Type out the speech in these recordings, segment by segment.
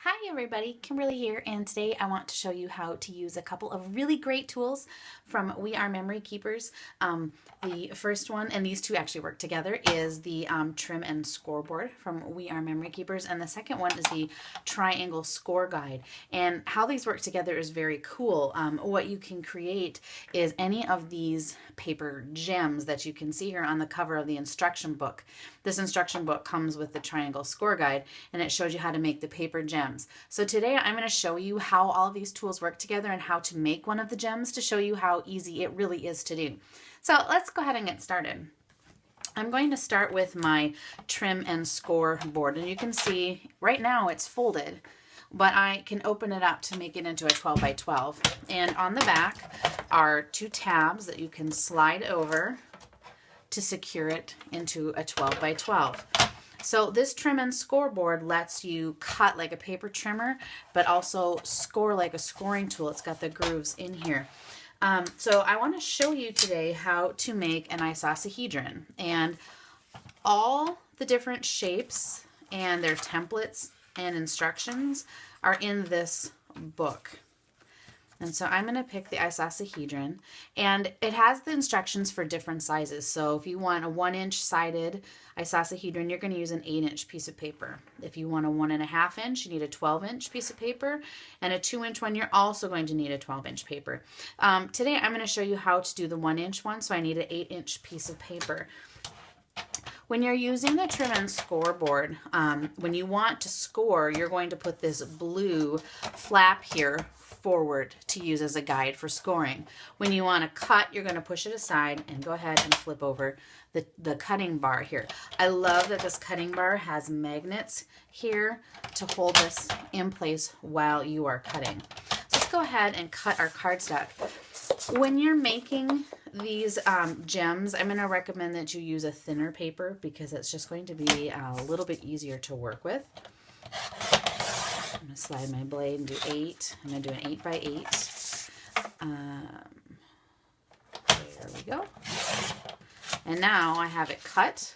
Hi everybody, Kimberly here, and today I want to show you how to use a couple of really great tools from We Are Memory Keepers. The first one, and these two actually work together, is the trim and scoreboard from We Are Memory Keepers, and the second one is the triangle score guide. And how these work together is very cool. What you can create is any of these paper gems that you can see here on the cover of the instruction book. This instruction book comes with the triangle score guide, and it shows you how to make the paper gems. So today I'm going to show you how all these tools work together and how to make one of the gems to show you how easy it really is to do. So let's go ahead and get started. I'm going to start with my trim and score board, and you can see right now it's folded, but I can open it up to make it into a 12 by 12. And on the back are two tabs that you can slide over to secure it into a 12 by 12. So this trim and scoreboard lets you cut like a paper trimmer, but also score like a scoring tool. It's got the grooves in here. So I want to show you today how to make an icosahedron, and all the different shapes and their templates and instructions are in this book. And so I'm going to pick the icosahedron, and it has the instructions for different sizes. So if you want a 1-inch sided icosahedron, you're going to use an 8-inch piece of paper. If you want a 1.5 inch, you need a 12-inch piece of paper, and a 2-inch one, you're also going to need a 12-inch paper. Today I'm going to show you how to do the 1-inch one, so I need an 8-inch piece of paper. When you're using the trim and scoreboard, when you want to score, you're going to put this blue flap here forward to use as a guide for scoring. When you want to cut, you're going to push it aside and go ahead and flip over the cutting bar here. I love that this cutting bar has magnets here to hold this in place while you are cutting. So let's go ahead and cut our cardstock. When you're making these gems, I'm going to recommend that you use a thinner paper because it's just going to be a little bit easier to work with. I'm going to slide my blade and do 8. I'm going to do an 8 by 8. There we go. And now I have it cut,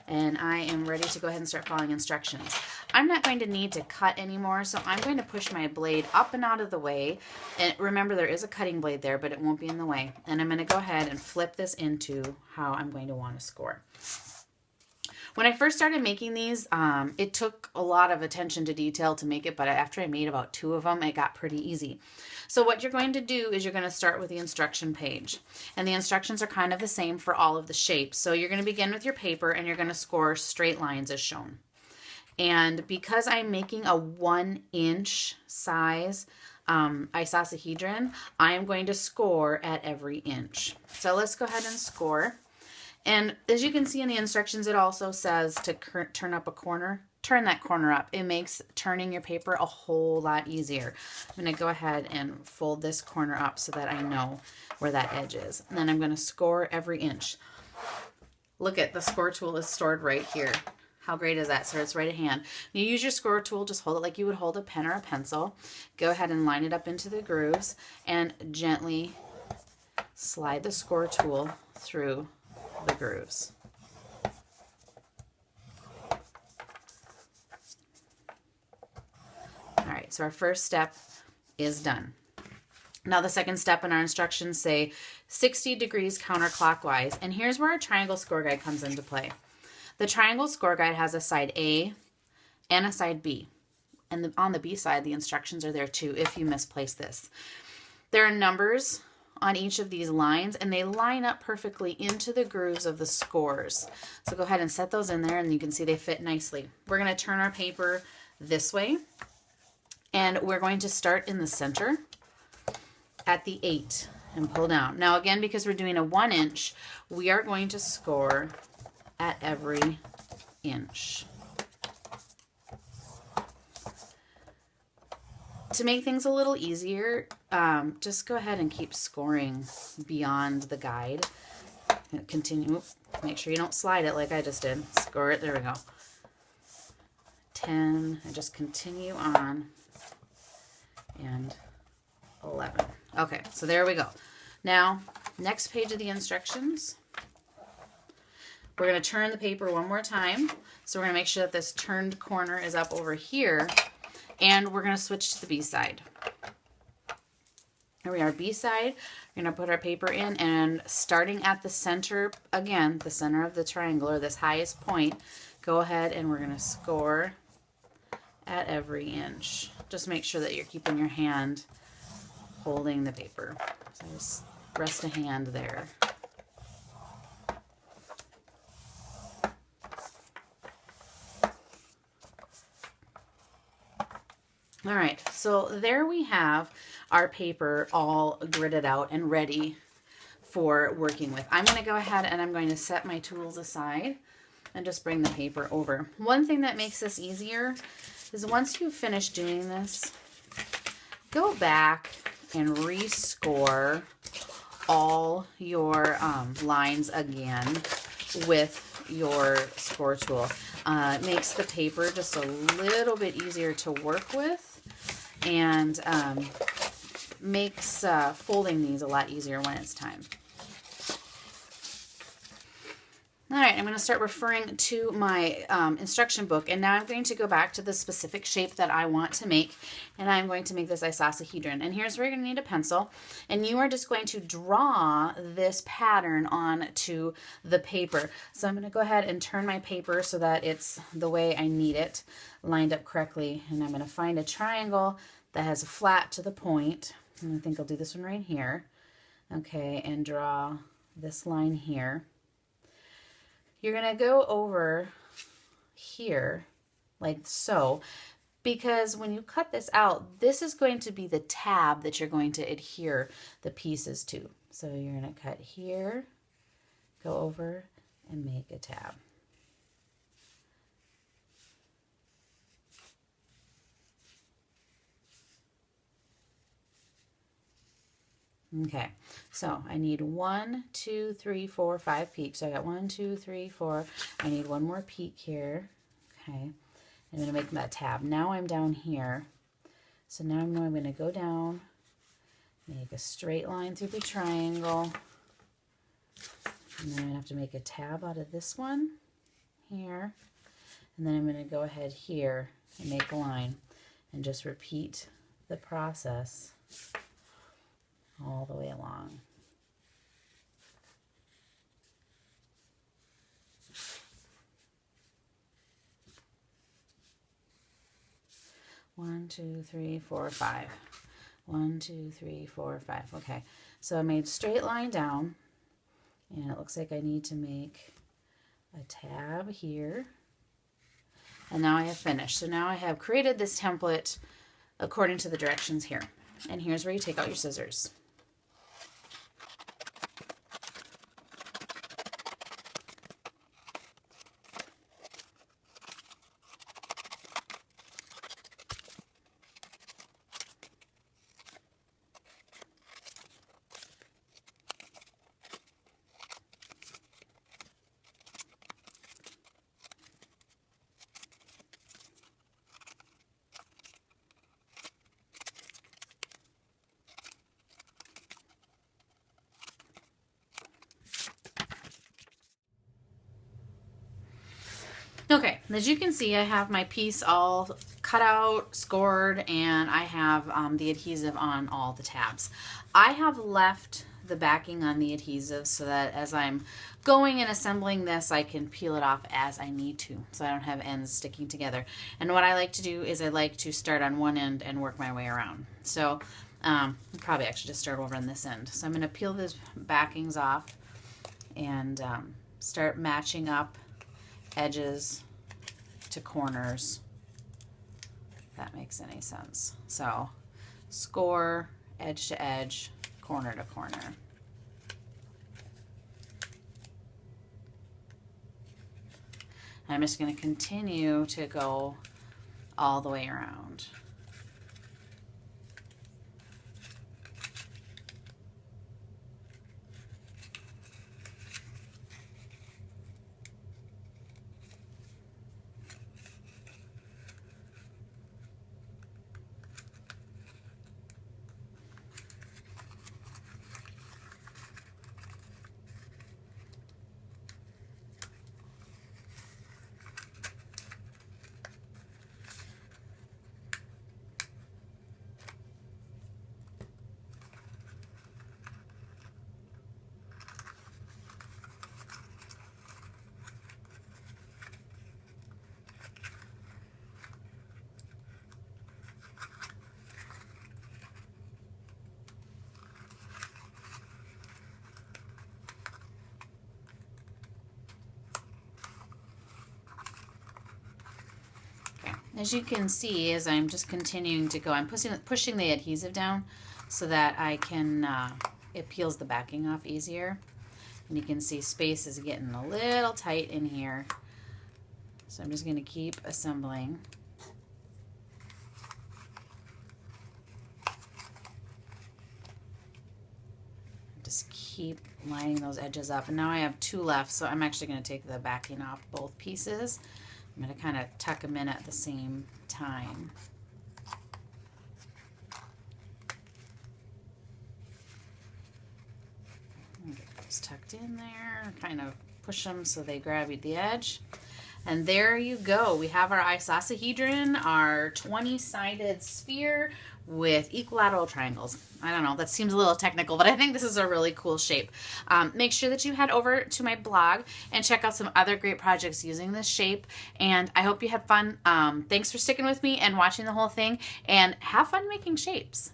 and I am ready to go ahead and start following instructions. I'm not going to need to cut anymore, so I'm going to push my blade up and out of the way. And remember, there is a cutting blade there, but it won't be in the way. And I'm going to go ahead and flip this into how I'm going to want to score. When I first started making these, it took a lot of attention to detail to make it, but after I made about 2 of them, it got pretty easy. So what you're going to do is you're going to start with the instruction page. And the instructions are kind of the same for all of the shapes. So you're going to begin with your paper, and you're going to score straight lines as shown. And because I'm making a 1-inch size icosahedron, I am going to score at every inch. So let's go ahead and score. And as you can see in the instructions, it also says to turn up a corner. Turn that corner up. It makes turning your paper a whole lot easier. I'm going to go ahead and fold this corner up so that I know where that edge is. And then I'm going to score every inch. Look at the score tool is stored right here. How great is that? So it's right at hand. When you use your score tool, just hold it like you would hold a pen or a pencil. Go ahead and line it up into the grooves and gently slide the score tool through the grooves. All right, so our first step is done. Now the second step in our instructions say 60 degrees counterclockwise, and here's where our triangle score guide comes into play. The triangle score guide has a side A and a side B, and on the B side the instructions are there too if you misplace this. There are numbers on each of these lines, and they line up perfectly into the grooves of the scores. So go ahead and set those in there, and you can see they fit nicely. We're going to turn our paper this way, and we're going to start in the center at the 8 and pull down. Now again, because we're doing a 1-inch, we are going to score at every inch. To make things a little easier, just go ahead and keep scoring beyond the guide. Continue. Make sure you don't slide it like I just did. Score it. There we go. 10. And just continue on. And 11. Okay, so there we go. Now, next page of the instructions. We're going to turn the paper one more time. So we're going to make sure that this turned corner is up over here. And we're going to switch to the B side. Here we are, B side. We're going to put our paper in, and starting at the center, again, the center of the triangle, or this highest point, go ahead and we're going to score at every inch. Just make sure that you're keeping your hand holding the paper. So just rest a hand there. All right, so there we have our paper all gridded out and ready for working with. I'm going to go ahead and I'm going to set my tools aside and just bring the paper over. One thing that makes this easier is once you finish doing this, go back and rescore all your lines again with your score tool. It makes the paper just a little bit easier to work with, and makes folding these a lot easier when it's time. All right, I'm going to start referring to my instruction book, and now I'm going to go back to the specific shape that I want to make, and I'm going to make this icosahedron. And here's where you're going to need a pencil, and you are just going to draw this pattern onto the paper. So I'm going to go ahead and turn my paper so that it's the way I need it, lined up correctly, and I'm going to find a triangle that has a flat to the point, and I think I'll do this one right here. Okay, and draw this line here. You're going to go over here like so, because when you cut this out, this is going to be the tab that you're going to adhere the pieces to. So you're going to cut here, go over, and make a tab. Okay, so I need 1, 2, 3, 4, 5 peaks. So I got 1, 2, 3, 4. I need one more peak here. Okay, I'm going to make that tab. Now I'm down here. So now I'm going to go down, make a straight line through the triangle. And then I'm going to have to make a tab out of this one here. And then I'm going to go ahead here and make a line and just repeat the process all the way along. One, 2, 3, 4, 5. 1, 2, 3, 4, 5. Okay, so I made a straight line down, and it looks like I need to make a tab here. And now I have finished. So now I have created this template according to the directions here. And here's where you take out your scissors. Okay, as you can see, I have my piece all cut out, scored, and I have the adhesive on all the tabs. I have left the backing on the adhesive so that as I'm going and assembling this, I can peel it off as I need to, so I don't have ends sticking together. And what I like to do is I like to start on one end and work my way around. So I'll probably actually just start over on this end. So I'm going to peel these backings off and start matching up edges to corners, if that makes any sense. So score edge to edge, corner to corner. I'm just going to continue to go all the way around. As you can see, as I'm just continuing to go, I'm pushing the adhesive down so that I can, it peels the backing off easier. And you can see space is getting a little tight in here. So I'm just going to keep assembling. Just keep lining those edges up. And now I have 2 left, so I'm actually going to take the backing off both pieces. I'm going to kind of tuck them in at the same time. Get those tucked in there. Kind of push them so they grab the edge. And there you go. We have our icosahedron, our 20-sided sphere with equilateral triangles. I don't know, that seems a little technical, but I think this is a really cool shape. Make sure that you head over to my blog and check out some other great projects using this shape. And I hope you had fun. Thanks for sticking with me and watching the whole thing, and have fun making shapes.